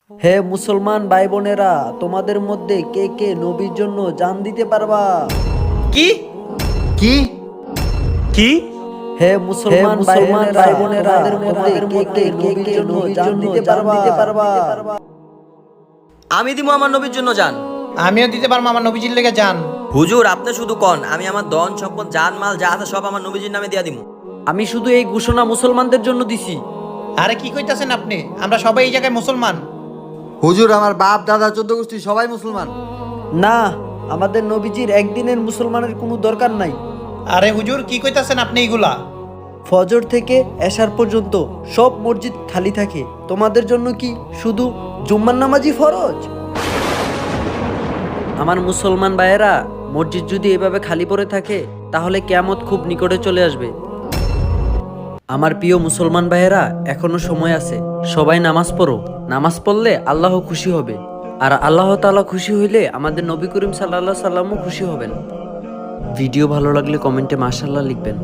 হে মুসলমান ভাই বোনেরা, তোমাদের মধ্যে কে কে নবীর জন্য জান দিতে পারবা? কি কি কি হে মুসলমান ভাই বোনেরা, তোমাদের মধ্যে কে কে নবীর জন্য জান দিতে পারবা? আমি দিব আমার নবীর জন্য যান। আমিও দিতে পারবো আমার নবীজির লেগে যান। হুজুর আপনি শুধু কন, আমি আমার ধন সম্পদ জান মাল যা আছে সব আমার নবীজির নামে দিয়া দিমু। আমি শুধু এই ঘোষণা মুসলমানদের জন্য দিছি। আরে কি কইতাছেন আপনি? আমরা সবাই এই জায়গায় মুসলমান। হুজুর, আমার বাপ দাদা 14 গোষ্ঠী সবাই মুসলমান। না, আমাদের নবীজির একদিনের মুসলমানের কোনো দরকার নাই। আরে হুজুর কি কইতাছেন আপনি এইগুলা? ফজর থেকে এশার পর্যন্ত সব মসজিদ খালি থাকে, তোমাদের জন্য কি শুধু জুম্মার নামাজই ফরজ? আমার মুসলমান ভাইয়েরা, মসজিদ যদি এভাবে খালি পড়ে থাকে তাহলে কিয়ামত খুব নিকটে চলে আসবে। আমার প্রিয় মুসলমান ভাইয়েরা, এখনো সময় আছে, সবাই নামাজ পড়ো। নামাজ পড়লে আল্লাহ খুশি হবে, আর আল্লাহ তাআলা খুশি হইলে আমাদের নবী করিম সাল্লাল্লাহু আলাইহি সাল্লামও খুশি হবেন। ভিডিও ভালো লাগলে কমেন্টে মাশাআল্লাহ লিখবেন।